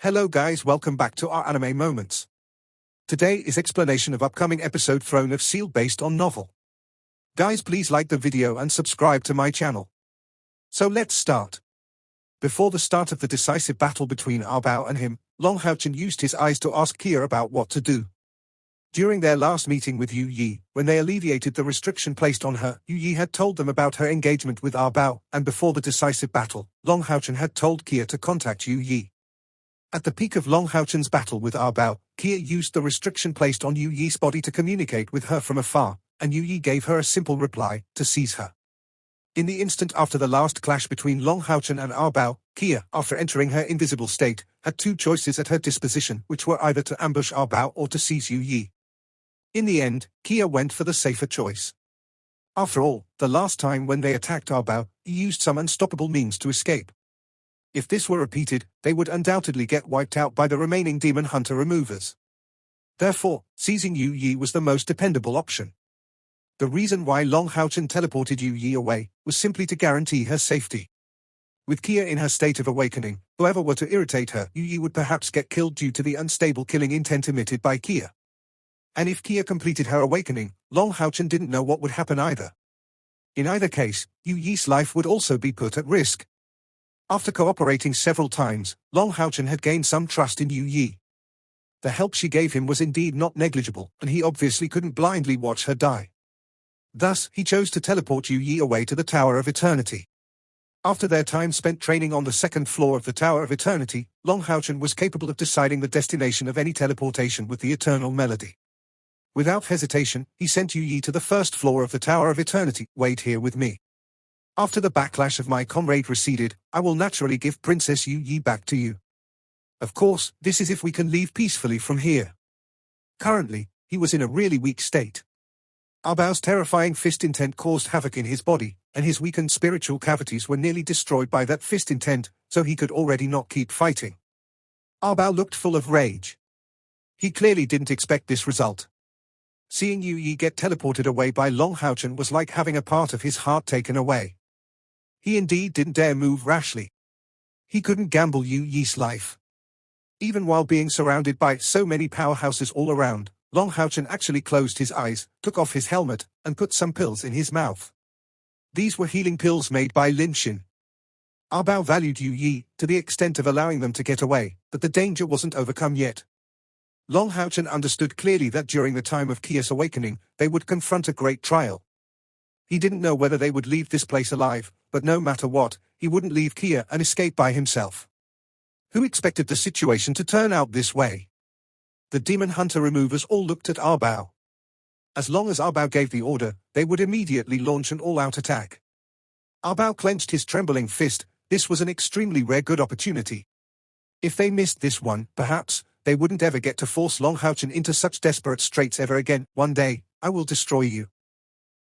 Hello guys, welcome back to our anime moments. Today is explanation of upcoming episode Throne of Seal based on novel. Guys, please like the video and subscribe to my channel. So let's start. Before the start of the decisive battle between Arbao and him, Long Hao-chan used his eyes to ask Kia about what to do. During their last meeting with Yu Yi, when they alleviated the restriction placed on her, Yu Yi had told them about her engagement with Arbao, and before the decisive battle, Long Hao-chan had told Kia to contact Yu Yi. At the peak of Long Hao-chan's battle with Arbao, Kia used the restriction placed on Yu Yi's body to communicate with her from afar, and Yu Yi gave her a simple reply, to seize her. In the instant after the last clash between Long Hao-chan and Arbao, Kia, after entering her invisible state, had two choices at her disposition, which were either to ambush Arbao or to seize Yu Yi. In the end, Kia went for the safer choice. After all, the last time when they attacked Arbao, he used some unstoppable means to escape. If this were repeated, they would undoubtedly get wiped out by the remaining demon hunter removers. Therefore, seizing Yu Yi was the most dependable option. The reason why Long Hao-chan teleported Yu Yi away was simply to guarantee her safety. With Kia in her state of awakening, whoever were to irritate her, Yu Yi would perhaps get killed due to the unstable killing intent emitted by Kia. And if Kia completed her awakening, Long Hao-chan didn't know what would happen either. In either case, Yu Yi's life would also be put at risk. After cooperating several times, Long Hao-chan had gained some trust in Yu Yi. The help she gave him was indeed not negligible, and he obviously couldn't blindly watch her die. Thus, he chose to teleport Yu Yi away to the Tower of Eternity. After their time spent training on the second floor of the Tower of Eternity, Long Hao-chan was capable of deciding the destination of any teleportation with the eternal melody. Without hesitation, he sent Yu Yi to the first floor of the Tower of Eternity. Wait here with me. After the backlash of my comrade receded, I will naturally give Princess Yu Yi back to you. Of course, this is if we can leave peacefully from here. Currently, he was in a really weak state. Arbao's terrifying fist intent caused havoc in his body, and his weakened spiritual cavities were nearly destroyed by that fist intent, so he could already not keep fighting. Arbao looked full of rage. He clearly didn't expect this result. Seeing Yu Yi get teleported away by Long Hao-chan was like having a part of his heart taken away. He indeed didn't dare move rashly. He couldn't gamble Yu Yi's life. Even while being surrounded by so many powerhouses all around, Long Hao-chan actually closed his eyes, took off his helmet, and put some pills in his mouth. These were healing pills made by Lin Xin. Arbao valued Yu Yi to the extent of allowing them to get away, but the danger wasn't overcome yet. Long Hao-chan understood clearly that during the time of Kia's awakening, they would confront a great trial. He didn't know whether they would leave this place alive, but no matter what, he wouldn't leave Kia and escape by himself. Who expected the situation to turn out this way? The demon hunter removers all looked at Arbao. As long as Arbao gave the order, they would immediately launch an all-out attack. Arbao clenched his trembling fist. This was an extremely rare good opportunity. If they missed this one, perhaps, they wouldn't ever get to force Long Hao-chan into such desperate straits ever again. One day, I will destroy you.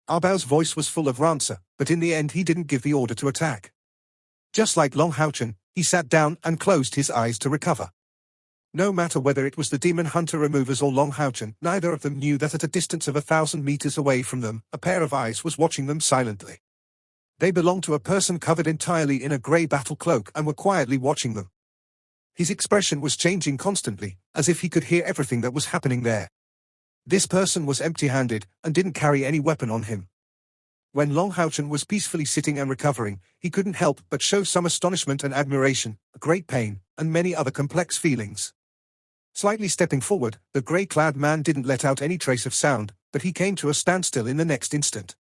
Arbao's voice was full of rancor, but in the end he didn't give the order to attack. Just like Long Hao-chan, he sat down and closed his eyes to recover. No matter whether it was the demon hunter removers or Long Hao-chan, neither of them knew that at a distance of 1,000 meters away from them, a pair of eyes was watching them silently. They belonged to a person covered entirely in a grey battle cloak and were quietly watching them. His expression was changing constantly, as if he could hear everything that was happening there. This person was empty-handed, and didn't carry any weapon on him. When Long Hao-chan was peacefully sitting and recovering, he couldn't help but show some astonishment and admiration, great pain, and many other complex feelings. Slightly stepping forward, the grey-clad man didn't let out any trace of sound, but he came to a standstill in the next instant.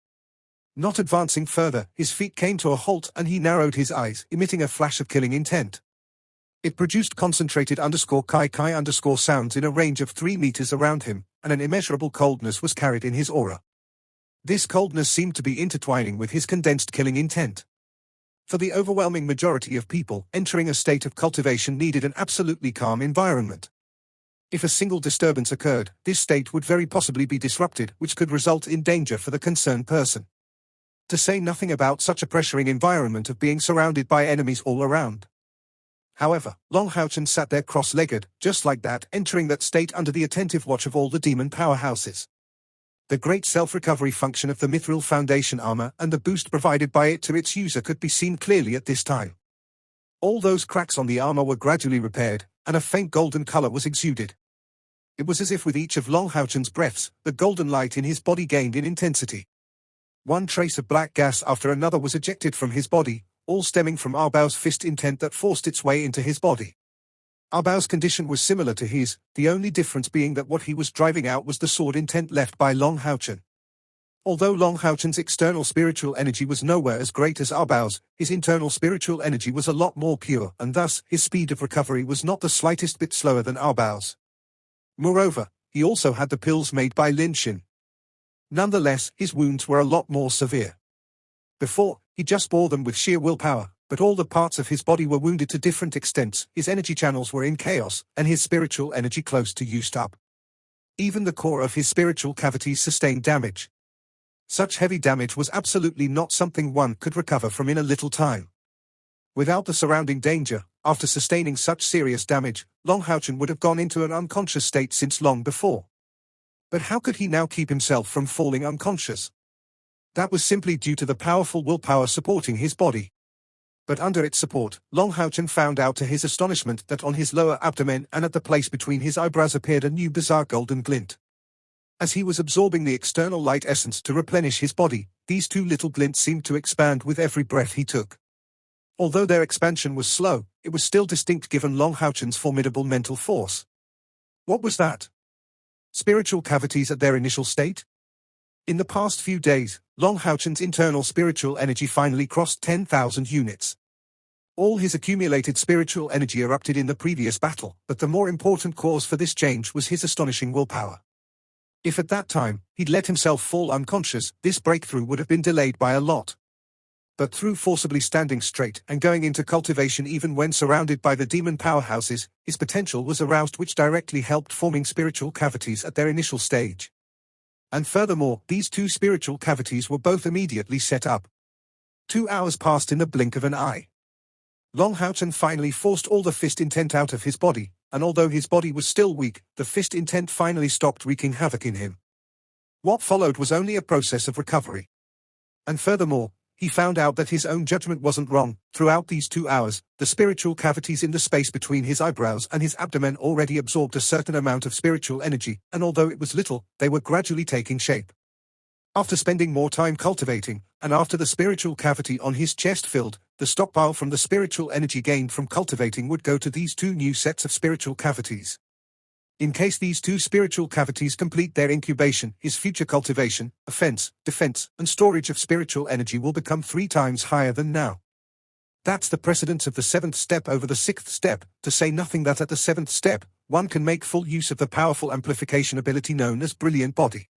Not advancing further, his feet came to a halt and he narrowed his eyes, emitting a flash of killing intent. It produced concentrated _kai sounds in a range of 3 meters around him, and an immeasurable coldness was carried in his aura. This coldness seemed to be intertwining with his condensed killing intent. For the overwhelming majority of people, entering a state of cultivation needed an absolutely calm environment. If a single disturbance occurred, this state would very possibly be disrupted, which could result in danger for the concerned person. To say nothing about such a pressuring environment of being surrounded by enemies all around. However, Long Hao-chan sat there cross-legged, just like that, entering that state under the attentive watch of all the demon powerhouses. The great self-recovery function of the Mithril Foundation armor and the boost provided by it to its user could be seen clearly at this time. All those cracks on the armor were gradually repaired, and a faint golden color was exuded. It was as if with each of Long Houchen's breaths, the golden light in his body gained in intensity. One trace of black gas after another was ejected from his body, all stemming from Arbao's fist intent that forced its way into his body. Arbao's condition was similar to his, the only difference being that what he was driving out was the sword intent left by Long Houchen. Although Long Houchen's external spiritual energy was nowhere as great as Arbao's, his internal spiritual energy was a lot more pure, and thus his speed of recovery was not the slightest bit slower than Arbao's. Moreover, he also had the pills made by Lin Xin. Nonetheless, his wounds were a lot more severe. Before, he just bore them with sheer willpower, but all the parts of his body were wounded to different extents, his energy channels were in chaos, and his spiritual energy close to used up. Even the core of his spiritual cavities sustained damage. Such heavy damage was absolutely not something one could recover from in a little time. Without the surrounding danger, after sustaining such serious damage, Long Houchen would have gone into an unconscious state since long before. But how could he now keep himself from falling unconscious? That was simply due to the powerful willpower supporting his body. But under its support, Long Houchen found out to his astonishment that on his lower abdomen and at the place between his eyebrows appeared a new bizarre golden glint. As he was absorbing the external light essence to replenish his body, these two little glints seemed to expand with every breath he took. Although their expansion was slow, it was still distinct given Long Houchen's formidable mental force. What was that? Spiritual cavities at their initial state? In the past few days, Long Houchen's internal spiritual energy finally crossed 10,000 units. All his accumulated spiritual energy erupted in the previous battle, but the more important cause for this change was his astonishing willpower. If at that time, he'd let himself fall unconscious, this breakthrough would have been delayed by a lot. But through forcibly standing straight and going into cultivation even when surrounded by the demon powerhouses, his potential was aroused, which directly helped forming spiritual cavities at their initial stage. And furthermore, these two spiritual cavities were both immediately set up. 2 hours passed in the blink of an eye. Long Houchen finally forced all the fist intent out of his body, and although his body was still weak, the fist intent finally stopped wreaking havoc in him. What followed was only a process of recovery. And furthermore, he found out that his own judgment wasn't wrong. Throughout these 2 hours, the spiritual cavities in the space between his eyebrows and his abdomen already absorbed a certain amount of spiritual energy, and although it was little, they were gradually taking shape. After spending more time cultivating, and after the spiritual cavity on his chest filled, the stockpile from the spiritual energy gained from cultivating would go to these two new sets of spiritual cavities. In case these two spiritual cavities complete their incubation, his future cultivation, offense, defense, and storage of spiritual energy will become 3 times higher than now. That's the precedence of the 7th step over the 6th step, to say nothing that at the 7th step, one can make full use of the powerful amplification ability known as Brilliant Body.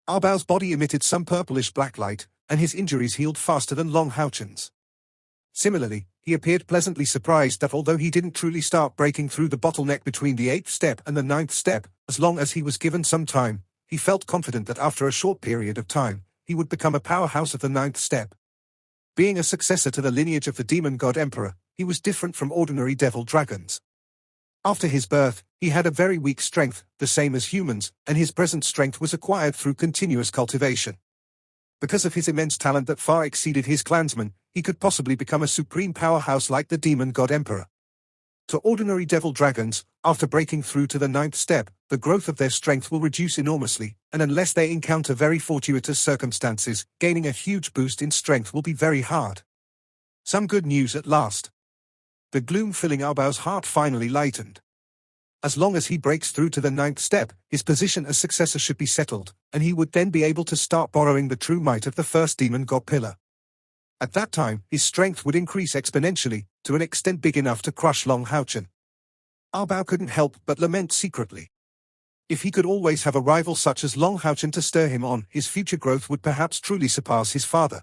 Arbao's body emitted some purplish black light, and his injuries healed faster than Long Houchen's. Similarly, he appeared pleasantly surprised that although he didn't truly start breaking through the bottleneck between the 8th step and the 9th step, as long as he was given some time, he felt confident that after a short period of time, he would become a powerhouse of the 9th step. Being a successor to the lineage of the demon god emperor, he was different from ordinary devil dragons. After his birth, he had a very weak strength, the same as humans, and his present strength was acquired through continuous cultivation. Because of his immense talent that far exceeded his clansmen, he could possibly become a supreme powerhouse like the demon god emperor. To ordinary devil dragons, after breaking through to the 9th step, the growth of their strength will reduce enormously, and unless they encounter very fortuitous circumstances, gaining a huge boost in strength will be very hard. Some good news at last. The gloom filling Arbao's heart finally lightened. As long as he breaks through to the 9th step, his position as successor should be settled, and he would then be able to start borrowing the true might of the first demon god pillar. At that time, his strength would increase exponentially, to an extent big enough to crush Long Houchen. Arbao couldn't help but lament secretly. If he could always have a rival such as Long Houchen to stir him on, his future growth would perhaps truly surpass his father.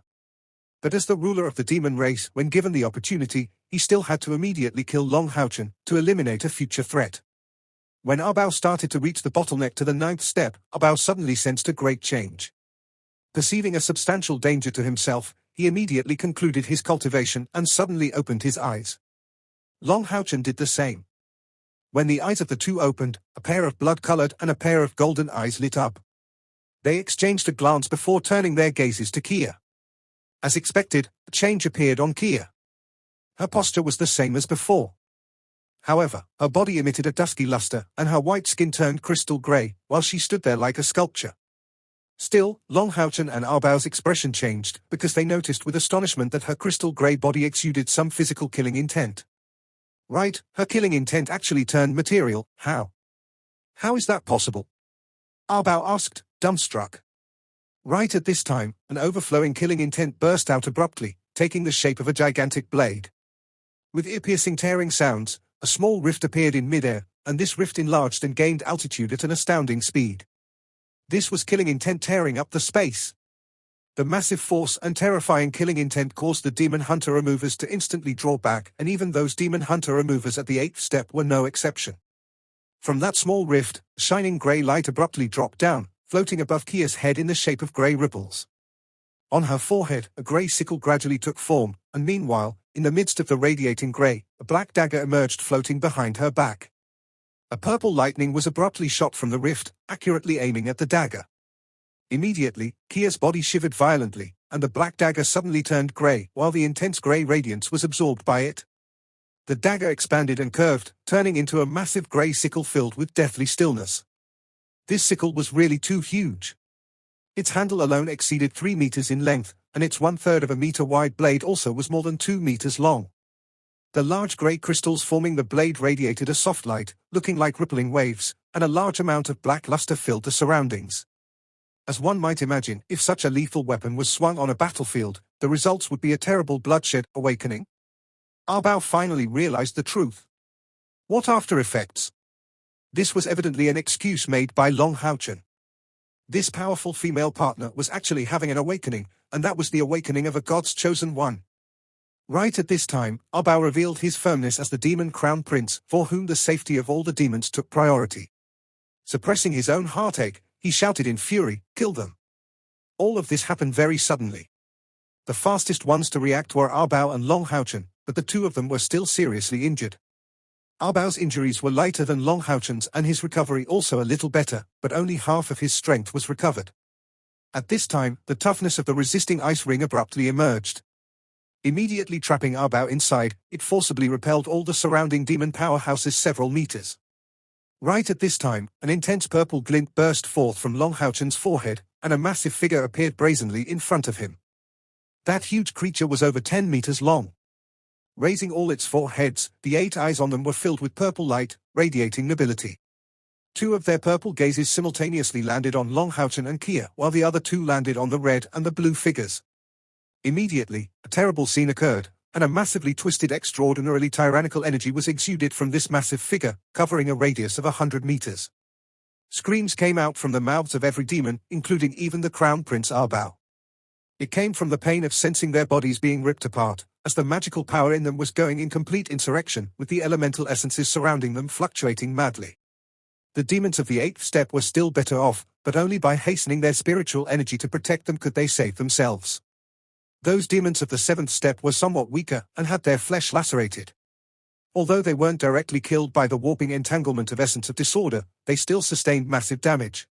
But as the ruler of the demon race, when given the opportunity, he still had to immediately kill Long Houchen, to eliminate a future threat. When Arbao started to reach the bottleneck to the 9th step, Arbao suddenly sensed a great change. Perceiving a substantial danger to himself, he immediately concluded his cultivation and suddenly opened his eyes. Long Houchen did the same. When the eyes of the two opened, a pair of blood-colored and a pair of golden eyes lit up. They exchanged a glance before turning their gazes to Kia. As expected, a change appeared on Kia. Her posture was the same as before. However, her body emitted a dusky luster, and her white skin turned crystal grey, while she stood there like a sculpture. Still, Long Houchen and Arbao's expression changed, because they noticed with astonishment that her crystal grey body exuded some physical killing intent. Right, her killing intent actually turned material. How? How is that possible? Arbao asked, dumbstruck. Right at this time, an overflowing killing intent burst out abruptly, taking the shape of a gigantic blade. With ear-piercing tearing sounds, a small rift appeared in midair, and this rift enlarged and gained altitude at an astounding speed. This was killing intent tearing up the space. The massive force and terrifying killing intent caused the demon hunter removers to instantly draw back, and even those demon hunter removers at the 8th step were no exception. From that small rift, a shining grey light abruptly dropped down, floating above Kia's head in the shape of grey ripples. On her forehead, a grey sickle gradually took form, and meanwhile, in the midst of the radiating grey, a black dagger emerged floating behind her back. A purple lightning was abruptly shot from the rift, accurately aiming at the dagger. Immediately, Kia's body shivered violently, and the black dagger suddenly turned grey, while the intense grey radiance was absorbed by it. The dagger expanded and curved, turning into a massive grey sickle filled with deathly stillness. This sickle was really too huge. Its handle alone exceeded 3 meters in length, and its 1/3 of a meter wide blade also was more than 2 meters long. The large grey crystals forming the blade radiated a soft light, looking like rippling waves, and a large amount of black luster filled the surroundings. As one might imagine, if such a lethal weapon was swung on a battlefield, the results would be a terrible bloodshed. Awakening? Arbao finally realized the truth. What after effects? This was evidently an excuse made by Long Houchen. This powerful female partner was actually having an awakening, and that was the awakening of a god's chosen one. Right at this time, Arbao revealed his firmness as the demon crown prince, for whom the safety of all the demons took priority. Suppressing his own heartache, he shouted in fury, "Kill them!" All of this happened very suddenly. The fastest ones to react were Arbao and Long Houchen, but the two of them were still seriously injured. Arbao's injuries were lighter than Long Houchen's and his recovery also a little better, but only half of his strength was recovered. At this time, the toughness of the resisting ice ring abruptly emerged. Immediately trapping Arbao inside, it forcibly repelled all the surrounding demon powerhouses several meters. Right at this time, an intense purple glint burst forth from Long Houchen's forehead, and a massive figure appeared brazenly in front of him. That huge creature was over 10 meters long. Raising all its 4 heads, the 8 eyes on them were filled with purple light, radiating nobility. 2 of their purple gazes simultaneously landed on Long Houchen and Kia, while the other 2 landed on the red and the blue figures. Immediately, a terrible scene occurred, and a massively twisted, extraordinarily tyrannical energy was exuded from this massive figure, covering a radius of 100 meters. Screams came out from the mouths of every demon, including even the Crown Prince Arbao. It came from the pain of sensing their bodies being ripped apart, as the magical power in them was going in complete insurrection, with the elemental essences surrounding them fluctuating madly. The demons of the 8th step were still better off, but only by hastening their spiritual energy to protect them could they save themselves. Those demons of the 7th step were somewhat weaker and had their flesh lacerated. Although they weren't directly killed by the warping entanglement of essence of disorder, they still sustained massive damage.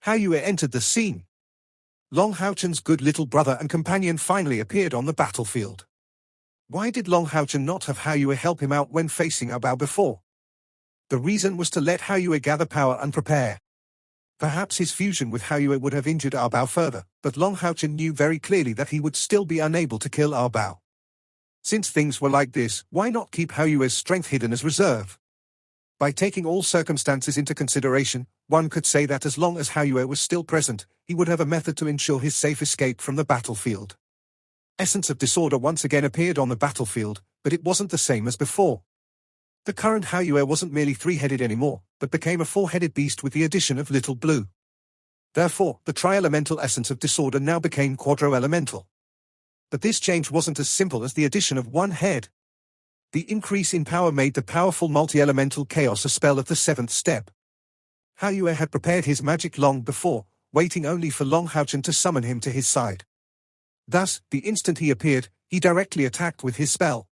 Haoyue entered the scene. Long Houchen's good little brother and companion finally appeared on the battlefield. Why did Long Houchen not have Haoyue help him out when facing Arbao before? The reason was to let Haoyue gather power and prepare. Perhaps his fusion with Haoyue would have injured Arbao further, but Long Houchen knew very clearly that he would still be unable to kill Arbao. Since things were like this, why not keep Haoyue's strength hidden as reserve? By taking all circumstances into consideration, one could say that as long as Haoyue was still present, he would have a method to ensure his safe escape from the battlefield. Essence of Disorder once again appeared on the battlefield, but it wasn't the same as before. The current Haoyue wasn't merely 3-headed anymore, but became a 4-headed beast with the addition of Little Blue. Therefore, the tri-elemental essence of Disorder now became quadro-elemental. But this change wasn't as simple as the addition of 1 head. The increase in power made the powerful multi-elemental chaos a spell of the 7th step. Haoyue had prepared his magic long before, waiting only for Long Houchen to summon him to his side. Thus, the instant he appeared, he directly attacked with his spell.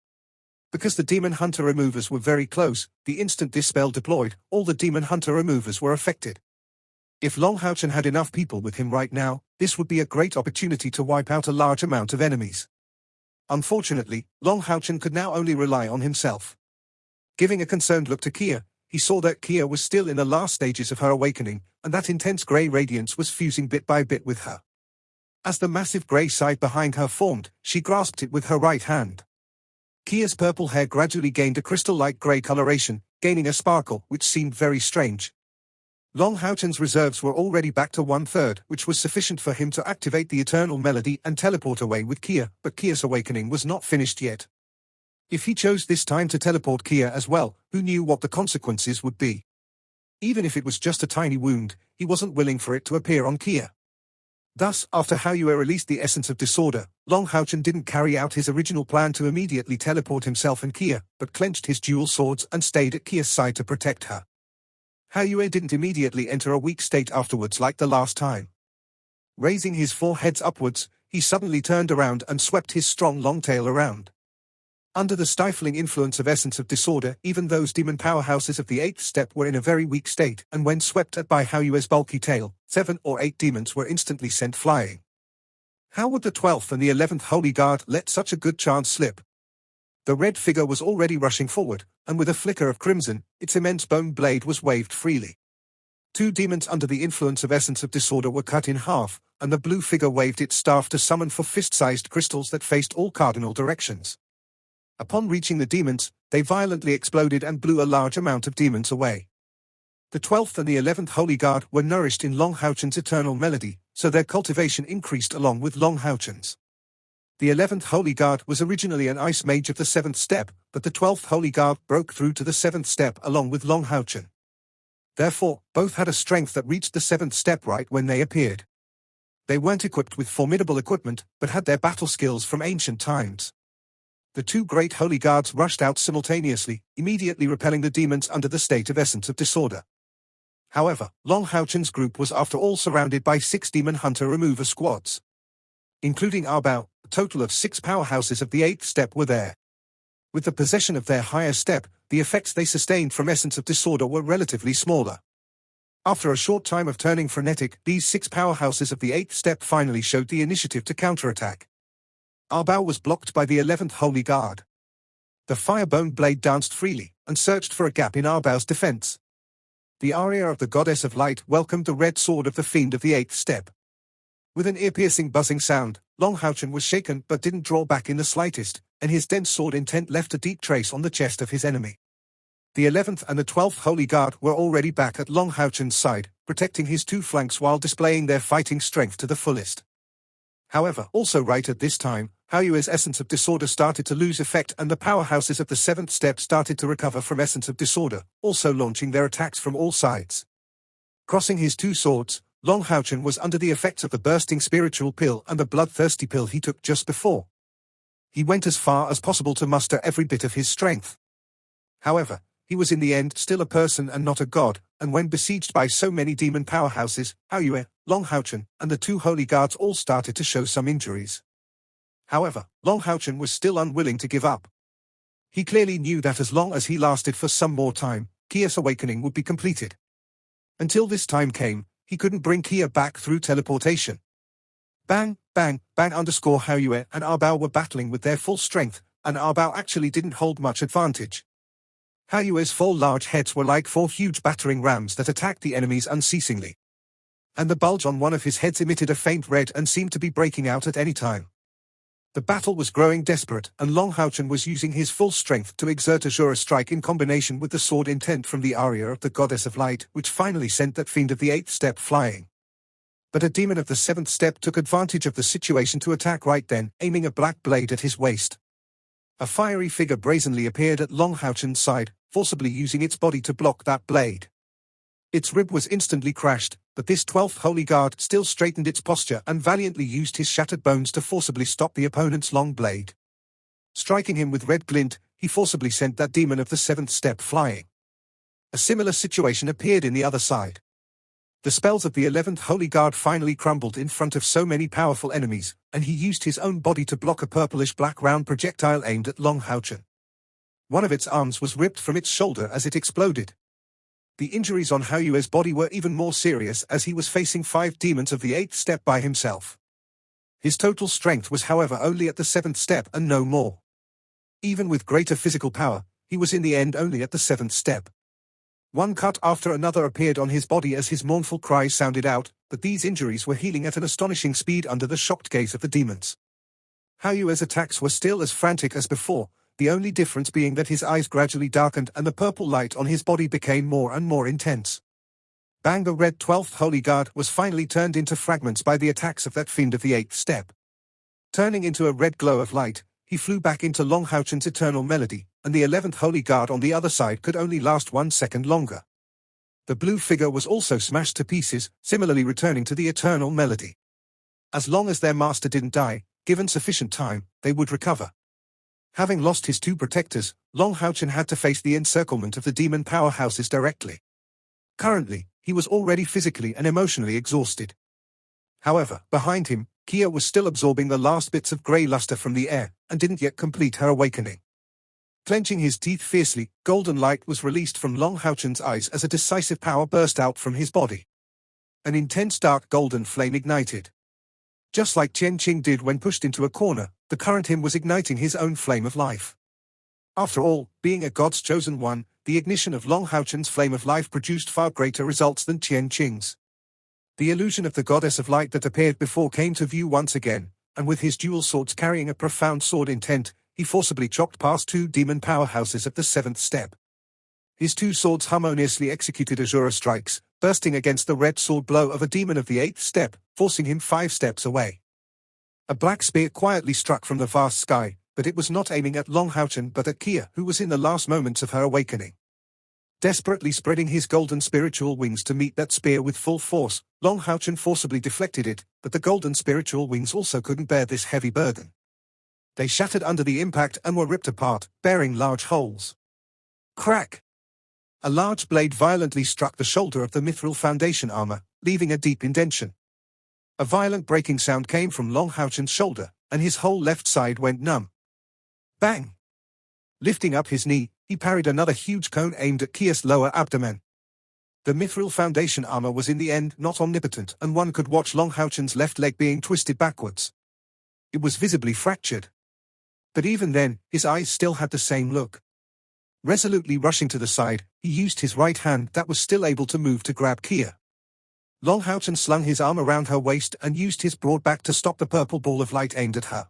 Because the Demon Hunter removers were very close, the instant this spell deployed, all the Demon Hunter removers were affected. If Long Houchen had enough people with him right now, this would be a great opportunity to wipe out a large amount of enemies. Unfortunately, Long Houchen could now only rely on himself. Giving a concerned look to Kia, he saw that Kia was still in the last stages of her awakening, and that intense grey radiance was fusing bit by bit with her. As the massive grey side behind her formed, she grasped it with her right hand. Kia's purple hair gradually gained a crystal-like grey coloration, gaining a sparkle which seemed very strange. Long Houchen's reserves were already back to 1/3, which was sufficient for him to activate the eternal melody and teleport away with Kia, but Kia's awakening was not finished yet. If he chose this time to teleport Kia as well, who knew what the consequences would be? Even if it was just a tiny wound, he wasn't willing for it to appear on Kia. Thus, after Haoyue released the essence of disorder, Long Houchen didn't carry out his original plan to immediately teleport himself and Kia, but clenched his dual swords and stayed at Kia's side to protect her. Haoyue didn't immediately enter a weak state afterwards like the last time. Raising his four heads upwards, he suddenly turned around and swept his strong long tail around. Under the stifling influence of essence of disorder, even those demon powerhouses of the 8th step were in a very weak state, and when swept at by Haoyue's bulky tail, 7 or 8 demons were instantly sent flying. How would the 12th and the 11th Holy Guard let such a good chance slip? The red figure was already rushing forward, and with a flicker of crimson, its immense bone blade was waved freely. 2 demons under the influence of essence of disorder were cut in half, and the blue figure waved its staff to summon 4 fist-sized crystals that faced all cardinal directions. Upon reaching the demons, they violently exploded and blew a large amount of demons away. The 12th and the 11th Holy Guard were nourished in Long Houchen's eternal melody, so their cultivation increased along with Long Houchen's. The 11th Holy Guard was originally an ice mage of the 7th step, but the 12th Holy Guard broke through to the 7th step along with Long Houchen. Therefore, both had a strength that reached the 7th step right when they appeared. They weren't equipped with formidable equipment, but had their battle skills from ancient times. The 2 great Holy Guards rushed out simultaneously, immediately repelling the demons under the state of essence of disorder. However, Long Houchen's group was after all surrounded by 6 demon hunter remover squads. Including Arbao, a total of 6 powerhouses of the 8th step were there. With the possession of their higher step, the effects they sustained from essence of disorder were relatively smaller. After a short time of turning frenetic, these 6 powerhouses of the 8th step finally showed the initiative to counterattack. Arbao was blocked by the 11th Holy Guard. The firebone blade danced freely, and searched for a gap in Arbao's defense. The aria of the Goddess of Light welcomed the red sword of the Fiend of the 8th step. With an ear-piercing buzzing sound, Long Houchen was shaken but didn't draw back in the slightest, and his dense sword intent left a deep trace on the chest of his enemy. The 11th and the 12th Holy Guard were already back at Long Houchen's side, protecting his 2 flanks while displaying their fighting strength to the fullest. However, also right at this time, Haoyue's essence of disorder started to lose effect and the powerhouses of the 7th step started to recover from essence of disorder, also launching their attacks from all sides. Crossing his 2 swords, Long Houchen was under the effects of the bursting spiritual pill and the bloodthirsty pill he took just before. He went as far as possible to muster every bit of his strength. However, he was in the end still a person and not a god, and when besieged by so many demon powerhouses, Haoyue, Long Houchen, and the 2 Holy Guards all started to show some injuries. However, Long Houchen was still unwilling to give up. He clearly knew that as long as he lasted for some more time, Kia's awakening would be completed. Until this time came, he couldn't bring Kia back through teleportation. Bang, bang, bang Haoyue and Arbao were battling with their full strength, and Arbao actually didn't hold much advantage. Haoyue's 4 large heads were like 4 huge battering rams that attacked the enemies unceasingly. And the bulge on one of his heads emitted a faint red and seemed to be breaking out at any time. The battle was growing desperate, and Long Houchen was using his full strength to exert a Jura strike in combination with the sword intent from the aria of the Goddess of Light, which finally sent that fiend of the 8th step flying. But a demon of the 7th step took advantage of the situation to attack right then, aiming a black blade at his waist. A fiery figure brazenly appeared at Long Houchen's side, forcibly using its body to block that blade. Its rib was instantly crashed, but this 12th Holy Guard still straightened its posture and valiantly used his shattered bones to forcibly stop the opponent's long blade. Striking him with red glint, he forcibly sent that demon of the 7th step flying. A similar situation appeared in the other side. The spells of the 11th Holy Guard finally crumbled in front of so many powerful enemies, and he used his own body to block a purplish-black round projectile aimed at Long Houchen. One of its arms was ripped from its shoulder as it exploded. The injuries on Haoyue's body were even more serious as he was facing 5 demons of the 8th step by himself. His total strength was however only at the 7th step and no more. Even with greater physical power, he was in the end only at the 7th step. One cut after another appeared on his body as his mournful cries sounded out, but these injuries were healing at an astonishing speed under the shocked gaze of the demons. Haoyue's attacks were still as frantic as before, the only difference being that his eyes gradually darkened and the purple light on his body became more and more intense. Bang! The red 12th Holy Guard was finally turned into fragments by the attacks of that fiend of the 8th step. Turning into a red glow of light, he flew back into Long Haochen's eternal melody, and the 11th Holy Guard on the other side could only last 1 second longer. The blue figure was also smashed to pieces, similarly returning to the eternal melody. As long as their master didn't die, given sufficient time, they would recover. Having lost his 2 protectors, Long Haochen had to face the encirclement of the demon powerhouses directly. Currently, he was already physically and emotionally exhausted. However, behind him, Kia was still absorbing the last bits of grey luster from the air, and didn't yet complete her awakening. Clenching his teeth fiercely, golden light was released from Long Haochen's eyes as a decisive power burst out from his body. An intense dark golden flame ignited. Just like Qian Qing did when pushed into a corner, the current him was igniting his own flame of life. After all, being a god's chosen one, the ignition of Long Haochen's flame of life produced far greater results than Qian Qing's. The illusion of the goddess of light that appeared before came to view once again, and with his dual swords carrying a profound sword intent, he forcibly chopped past 2 demon powerhouses at the 7th step. His 2 swords harmoniously executed Azura strikes, bursting against the red sword blow of a demon of the 8th step, forcing him 5 steps away. A black spear quietly struck from the vast sky, but it was not aiming at Long Haochen but at Kia, who was in the last moments of her awakening. Desperately spreading his golden spiritual wings to meet that spear with full force, Long Haochen forcibly deflected it, but the golden spiritual wings also couldn't bear this heavy burden. They shattered under the impact and were ripped apart, bearing large holes. Crack! A large blade violently struck the shoulder of the mithril foundation armor, leaving a deep indentation. A violent breaking sound came from Long Haochen's shoulder, and his whole left side went numb. Bang! Lifting up his knee, he parried another huge cone aimed at Kia's lower abdomen. The mithril foundation armor was in the end not omnipotent, and one could watch Long Haochen's left leg being twisted backwards. It was visibly fractured. But even then, his eyes still had the same look. Resolutely rushing to the side, he used his right hand that was still able to move to grab Kia. Long Haochen slung his arm around her waist and used his broad back to stop the purple ball of light aimed at her.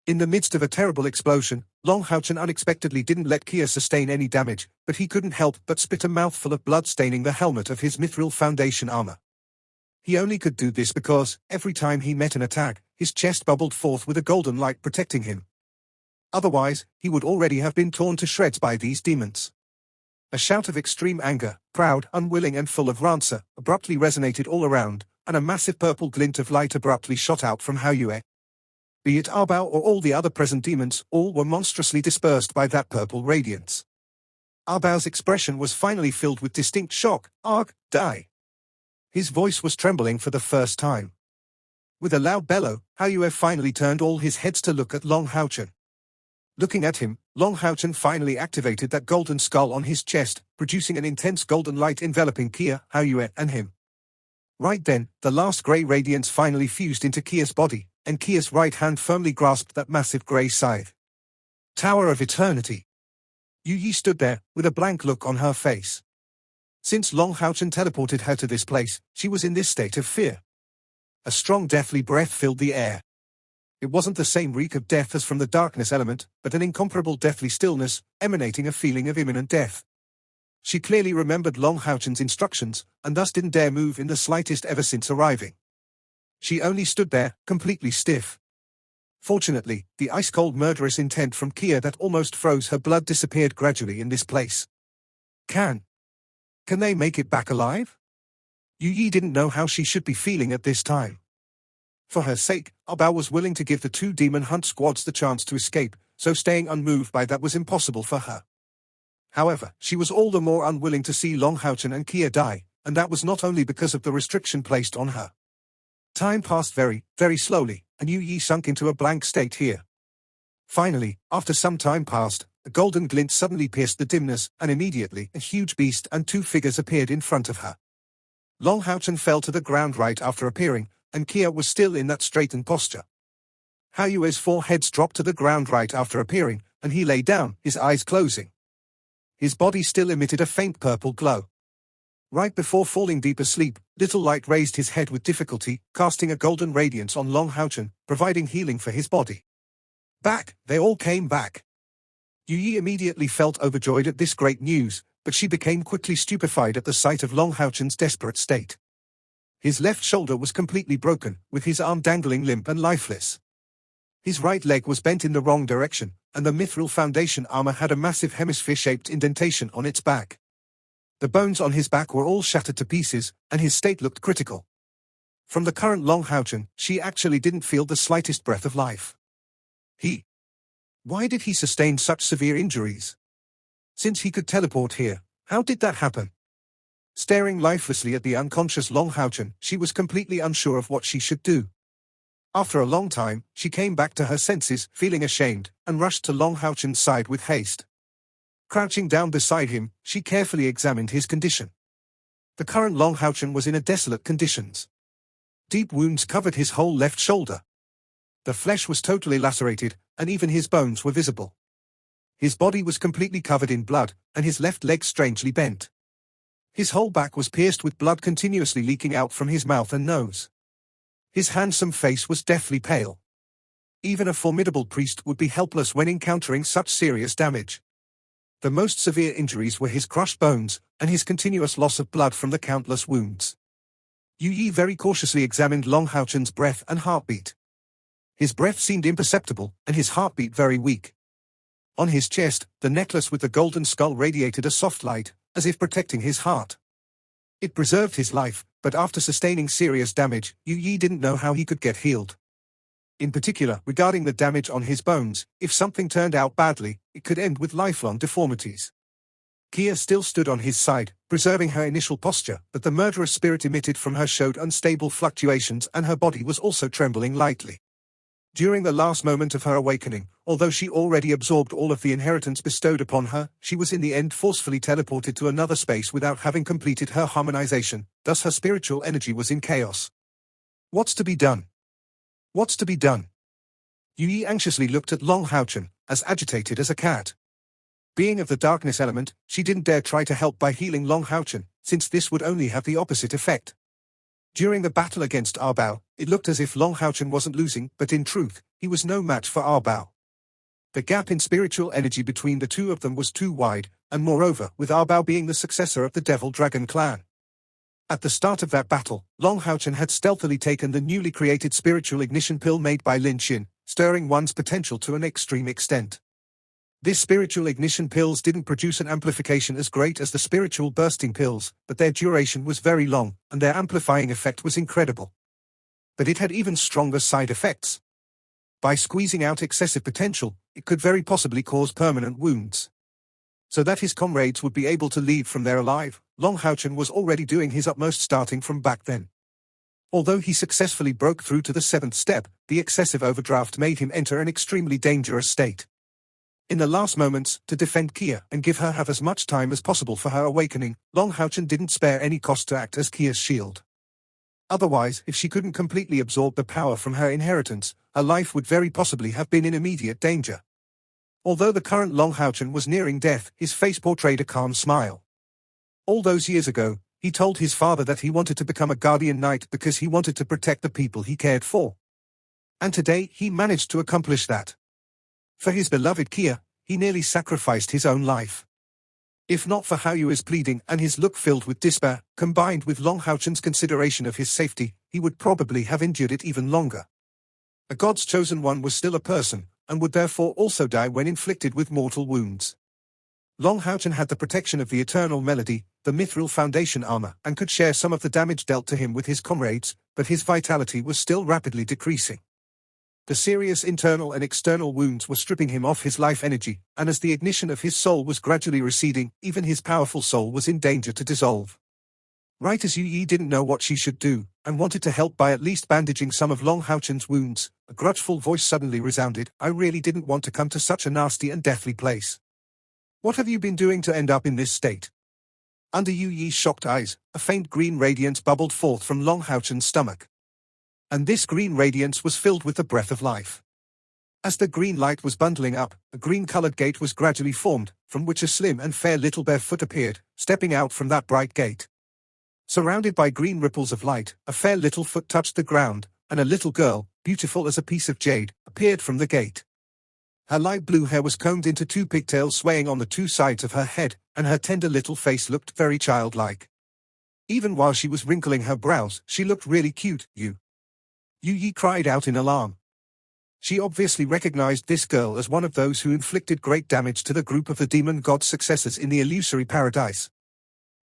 In the midst of a terrible explosion, Long Haochen unexpectedly didn't let Kia sustain any damage, but he couldn't help but spit a mouthful of blood staining the helmet of his mithril foundation armor. He only could do this because, every time he met an attack, his chest bubbled forth with a golden light protecting him. Otherwise, he would already have been torn to shreds by these demons. A shout of extreme anger, proud, unwilling and full of rancor, abruptly resonated all around, and a massive purple glint of light abruptly shot out from Haoyue. Be it Arbao or all the other present demons, all were monstrously dispersed by that purple radiance. Arbao's expression was finally filled with distinct shock. "Arg, die!" His voice was trembling for the first time. With a loud bellow, Haoyue finally turned all his heads to look at Long Haochen. Looking at him, Long Haochen finally activated that golden skull on his chest, producing an intense golden light enveloping Kia, Haoyue, and him. Right then, the last grey radiance finally fused into Kia's body, and Kia's right hand firmly grasped that massive grey scythe. Tower of Eternity. Yu Yi stood there, with a blank look on her face. Since Long Haochen teleported her to this place, she was in this state of fear. A strong deathly breath filled the air. It wasn't the same reek of death as from the darkness element, but an incomparable deathly stillness, emanating a feeling of imminent death. She clearly remembered Long Haochen's instructions, and thus didn't dare move in the slightest ever since arriving. She only stood there, completely stiff. Fortunately, the ice-cold murderous intent from Kia that almost froze her blood disappeared gradually in this place. Can they make it back alive? Yu Yi didn't know how she should be feeling at this time. For her sake, Arbao was willing to give the 2 demon hunt squads the chance to escape, so staying unmoved by that was impossible for her. However, she was all the more unwilling to see Long Haochen and Kia die, and that was not only because of the restriction placed on her. Time passed very, very slowly, and Yu Yi sunk into a blank state here. Finally, after some time passed, a golden glint suddenly pierced the dimness, and immediately a huge beast and 2 figures appeared in front of her. Long Haochen fell to the ground right after appearing, and Kia was still in that straightened posture. Haoyue's 4 heads dropped to the ground right after appearing, and he lay down, his eyes closing. His body still emitted a faint purple glow. Right before falling deep asleep, little light raised his head with difficulty, casting a golden radiance on Long Houchen, providing healing for his body. Back, they all came back. Yu Yi immediately felt overjoyed at this great news, but she became quickly stupefied at the sight of Long Houchen's desperate state. His left shoulder was completely broken, with his arm dangling limp and lifeless. His right leg was bent in the wrong direction, and the mithril foundation armor had a massive hemisphere-shaped indentation on its back. The bones on his back were all shattered to pieces, and his state looked critical. From the current Long Houchen, she actually didn't feel the slightest breath of life. Why did he sustain such severe injuries? Since he could teleport here, how did that happen? Staring lifelessly at the unconscious Long Houchen, she was completely unsure of what she should do. After a long time, she came back to her senses, feeling ashamed, and rushed to Long Houchen's side with haste. Crouching down beside him, she carefully examined his condition. The current Long Houchen was in a desolate conditions. Deep wounds covered his whole left shoulder. The flesh was totally lacerated, and even his bones were visible. His body was completely covered in blood, and his left leg strangely bent. His whole back was pierced with blood continuously leaking out from his mouth and nose. His handsome face was deathly pale. Even a formidable priest would be helpless when encountering such serious damage. The most severe injuries were his crushed bones, and his continuous loss of blood from the countless wounds. Yu Yi very cautiously examined Long Houchen's breath and heartbeat. His breath seemed imperceptible, and his heartbeat very weak. On his chest, the necklace with the golden skull radiated a soft light, as if protecting his heart. It preserved his life, but after sustaining serious damage, Yu Yi didn't know how he could get healed. In particular, regarding the damage on his bones, if something turned out badly, it could end with lifelong deformities. Kia still stood on his side, preserving her initial posture, but the murderous spirit emitted from her showed unstable fluctuations and her body was also trembling lightly. During the last moment of her awakening, although she already absorbed all of the inheritance bestowed upon her, she was in the end forcefully teleported to another space without having completed her harmonization, thus her spiritual energy was in chaos. What's to be done? What's to be done? Yu Yi anxiously looked at Long Houchen, as agitated as a cat. Being of the darkness element, she didn't dare try to help by healing Long Houchen, since this would only have the opposite effect. During the battle against Arbao, it looked as if Long Houchen wasn't losing, but in truth, he was no match for Arbao. The gap in spiritual energy between the two of them was too wide, and moreover, with Arbao being the successor of the Devil Dragon clan. At the start of that battle, Long Houchen had stealthily taken the newly created spiritual ignition pill made by Lin Xin, stirring one's potential to an extreme extent. This spiritual ignition pills didn't produce an amplification as great as the spiritual bursting pills, but their duration was very long, and their amplifying effect was incredible. But it had even stronger side effects. By squeezing out excessive potential, it could very possibly cause permanent wounds. So that his comrades would be able to leave from there alive, Long Houchen was already doing his utmost starting from back then. Although he successfully broke through to the 7th step, the excessive overdraft made him enter an extremely dangerous state. In the last moments, to defend Kia and give her half as much time as possible for her awakening, Long Houchen didn't spare any cost to act as Kia's shield. Otherwise, if she couldn't completely absorb the power from her inheritance, her life would very possibly have been in immediate danger. Although the current Long Houchen was nearing death, his face portrayed a calm smile. All those years ago, he told his father that he wanted to become a guardian knight because he wanted to protect the people he cared for. And today, he managed to accomplish that. For his beloved Kia, he nearly sacrificed his own life. If not for Hao Yu's pleading and his look filled with despair, combined with Long Houchen's consideration of his safety, he would probably have endured it even longer. A god's chosen one was still a person, and would therefore also die when inflicted with mortal wounds. Long Houchen had the protection of the eternal melody, the mithril foundation armor, and could share some of the damage dealt to him with his comrades, but his vitality was still rapidly decreasing. The serious internal and external wounds were stripping him of his life energy, and as the ignition of his soul was gradually receding, even his powerful soul was in danger to dissolve. Right as Yu Yi didn't know what she should do, and wanted to help by at least bandaging some of Long Houchen's wounds, a grudgeful voice suddenly resounded, "I really didn't want to come to such a nasty and deathly place. What have you been doing to end up in this state?" Under Yu Yi's shocked eyes, a faint green radiance bubbled forth from Long Houchen's stomach. And this green radiance was filled with the breath of life. As the green light was bundling up, a green-colored gate was gradually formed, from which a slim and fair little bare foot appeared, stepping out from that bright gate. Surrounded by green ripples of light, a fair little foot touched the ground, and a little girl, beautiful as a piece of jade, appeared from the gate. Her light blue hair was combed into 2 pigtails swaying on the 2 sides of her head, and her tender little face looked very childlike. Even while she was wrinkling her brows, she looked really cute. Yu Yi cried out in alarm. She obviously recognized this girl as one of those who inflicted great damage to the group of the demon god's successors in the illusory paradise.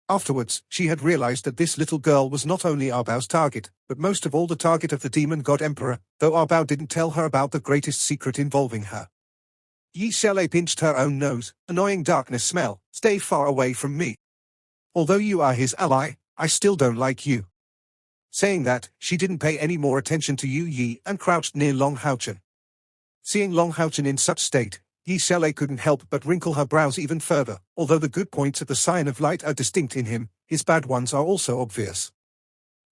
Afterwards, she had realized that this little girl was not only Arbao's target, but most of all the target of the demon god emperor, though Arbao didn't tell her about the greatest secret involving her. Yi Xiaolei pinched her own nose. Annoying darkness smell, stay far away from me. Although you are his ally, I still don't like you. Saying that, she didn't pay any more attention to Yu Yi and crouched near Long Haochen. Seeing Long Haochen in such state, Yi Xiaolei couldn't help but wrinkle her brows even further. Although the good points of the Scion of Light are distinct in him, his bad ones are also obvious.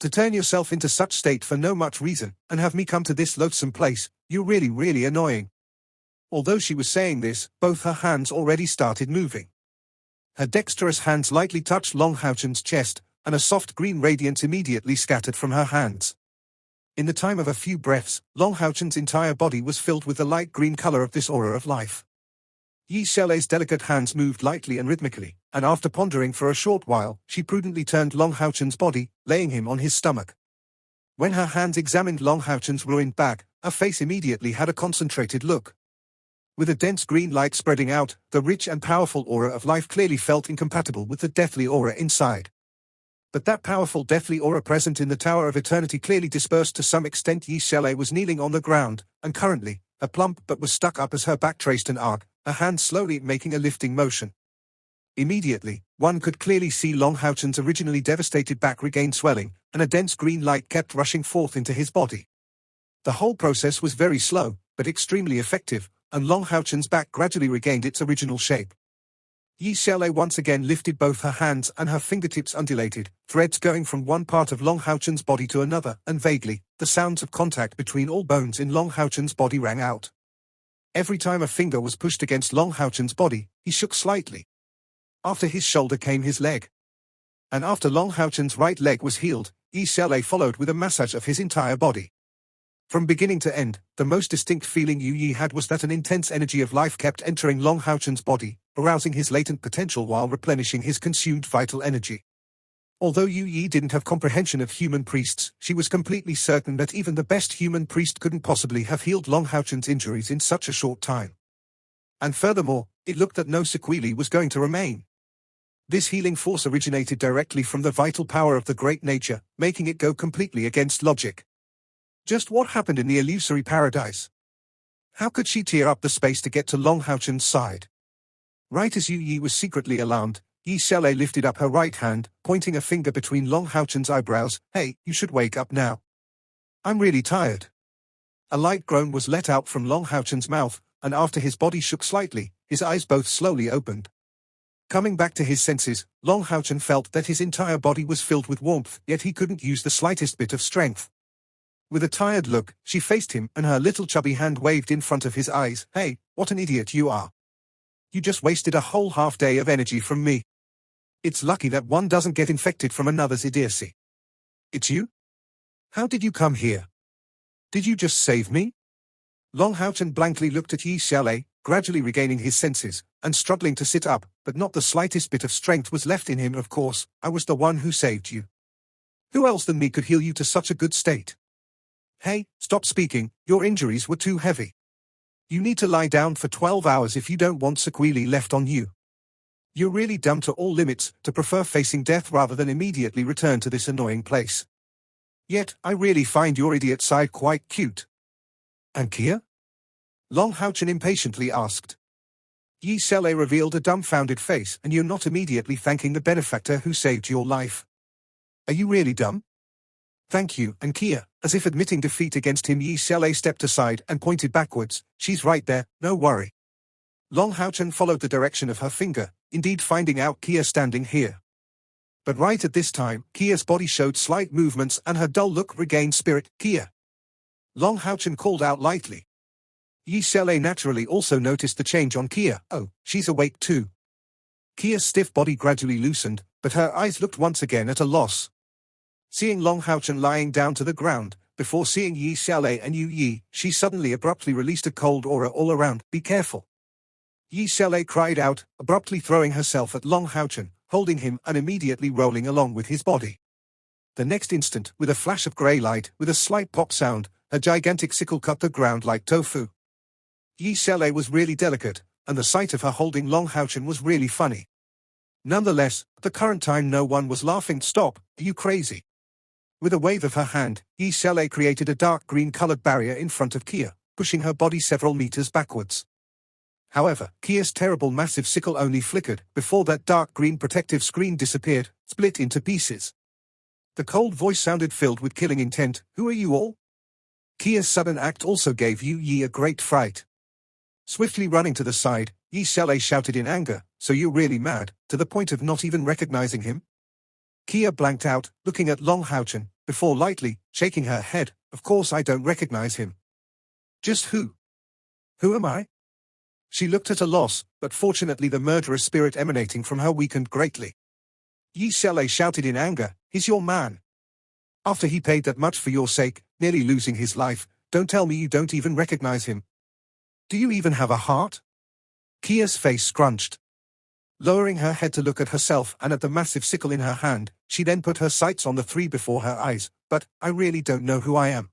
To turn yourself into such state for no much reason, and have me come to this loathsome place, you're really annoying. Although she was saying this, both her hands already started moving. Her dexterous hands lightly touched Long Haochen's chest, and a soft green radiance immediately scattered from her hands. In the time of a few breaths, Long Haochen's entire body was filled with the light green color of this aura of life. Yi Xiaolei's delicate hands moved lightly and rhythmically, and after pondering for a short while, she prudently turned Long Haochen's body, laying him on his stomach. When her hands examined Long Haochen's ruined back, her face immediately had a concentrated look. With a dense green light spreading out, the rich and powerful aura of life clearly felt incompatible with the deathly aura inside. But that powerful deathly aura present in the Tower of Eternity clearly dispersed to some extent. Yi Xiaolei was kneeling on the ground, and currently, her plump butt was stuck up as her back traced an arc, her hand slowly making a lifting motion. Immediately, one could clearly see Long Haochen's originally devastated back regain swelling, and a dense green light kept rushing forth into his body. The whole process was very slow, but extremely effective, and Long Haochen's back gradually regained its original shape. Yi Xiaolei once again lifted both her hands and her fingertips undulated, threads going from one part of Long Haochen's body to another, and vaguely, the sounds of contact between all bones in Long Haochen's body rang out. Every time a finger was pushed against Long Haochen's body, he shook slightly. After his shoulder came his leg. And after Long Haochen's right leg was healed, Yi Xiaolei followed with a massage of his entire body. From beginning to end, the most distinct feeling Yu Yi had was that an intense energy of life kept entering Long Haochen's body, arousing his latent potential while replenishing his consumed vital energy. Although Yu Yi didn't have comprehension of human priests, she was completely certain that even the best human priest couldn't possibly have healed Long Haochen's injuries in such a short time. And furthermore, it looked that no sequelae was going to remain. This healing force originated directly from the vital power of the great nature, making it go completely against logic. Just what happened in the illusory paradise? How could she tear up the space to get to Long Haochen's side? Right as Yu Yi was secretly alarmed, Yi Xiaolei lifted up her right hand, pointing a finger between Long Haochen's eyebrows. Hey, you should wake up now. I'm really tired. A light groan was let out from Long Haochen's mouth, and after his body shook slightly, his eyes both slowly opened. Coming back to his senses, Long Haochen felt that his entire body was filled with warmth, yet he couldn't use the slightest bit of strength. With a tired look, she faced him and her little chubby hand waved in front of his eyes. Hey, what an idiot you are. You just wasted a whole half day of energy from me. It's lucky that one doesn't get infected from another's idiocy. It's you? How did you come here? Did you just save me? Long Haochen blankly looked at Yi Xiaolei, gradually regaining his senses, and struggling to sit up, but not the slightest bit of strength was left in him. Of course, I was the one who saved you. Who else than me could heal you to such a good state? Hey, stop speaking, your injuries were too heavy. You need to lie down for 12 hours if you don't want sequelae left on you. You're really dumb to all limits, to prefer facing death rather than immediately return to this annoying place. Yet, I really find your idiot side quite cute. And Kia? Long Haochen impatiently asked. Yi Xiaolei revealed a dumbfounded face. And you're not immediately thanking the benefactor who saved your life. Are you really dumb? Thank you, and Kia. As if admitting defeat against him, Yi Xiaolei stepped aside and pointed backwards. She's right there, no worry. Long Haochen followed the direction of her finger, indeed finding out Kia standing here. But right at this time, Kia's body showed slight movements and her dull look regained spirit. Kia. Long Haochen called out lightly. Yi Xiaolei naturally also noticed the change on Kia. Oh, she's awake too. Kia's stiff body gradually loosened, but her eyes looked once again at a loss. Seeing Long Haochen lying down to the ground, before seeing Yi Xiaolei and Yu Yi, she suddenly abruptly released a cold aura all around. Be careful. Yi Xiaolei cried out, abruptly throwing herself at Long Haochen, holding him and immediately rolling along with his body. The next instant, with a flash of grey light, with a slight pop sound, a gigantic sickle cut the ground like tofu. Yi Xiaolei was really delicate, and the sight of her holding Long Haochen was really funny. Nonetheless, at the current time no one was laughing. Stop, are you crazy? With a wave of her hand, Yi Xiaolei created a dark green-colored barrier in front of Kia, pushing her body several meters backwards. However, Kia's terrible massive sickle only flickered, before that dark green protective screen disappeared, split into pieces. The cold voice sounded filled with killing intent. Who are you all? Kia's sudden act also gave Yu Yi a great fright. Swiftly running to the side, Yi Xiaolei shouted in anger, so you're really mad, to the point of not even recognizing him? Kia blanked out, looking at Long Haochen, before lightly shaking her head. Of course I don't recognize him. Just who? Who am I? She looked at a loss, but fortunately the murderous spirit emanating from her weakened greatly. Yi Xiaolei shouted in anger, he's your man. After he paid that much for your sake, nearly losing his life, don't tell me you don't even recognize him. Do you even have a heart? Kia's face scrunched. Lowering her head to look at herself and at the massive sickle in her hand, she then put her sights on the three before her eyes. But, I really don't know who I am.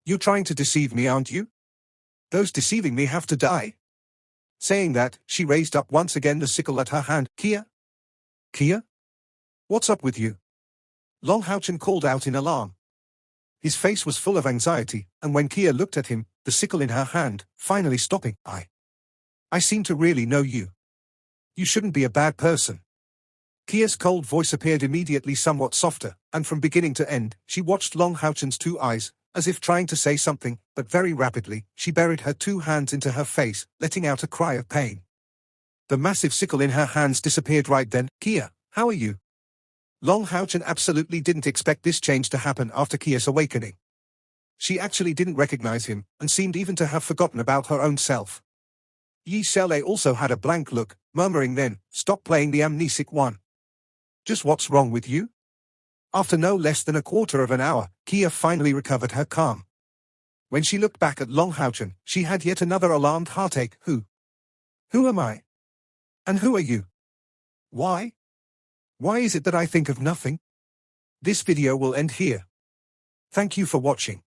You're trying to deceive me, aren't you? Those deceiving me have to die. Saying that, she raised up once again the sickle at her hand. Kia? Kia? What's up with you? Long Haochen called out in alarm. His face was full of anxiety, and when Kia looked at him, the sickle in her hand, finally stopping. I seem to really know you. You shouldn't be a bad person. Kia's cold voice appeared immediately somewhat softer, and from beginning to end, she watched Long Haochen's two eyes, as if trying to say something, but very rapidly, she buried her two hands into her face, letting out a cry of pain. The massive sickle in her hands disappeared right then. Kia, how are you? Long Haochen absolutely didn't expect this change to happen after Kia's awakening. She actually didn't recognize him, and seemed even to have forgotten about her own self. Yi Xiaolei also had a blank look, murmuring then, stop playing the amnesic one. Just what's wrong with you? After no less than a quarter of an hour, Kia finally recovered her calm. When she looked back at Long Haochen, she had yet another alarmed heartache. Who am I? And who are you? Why? Why is it that I think of nothing? This video will end here. Thank you for watching.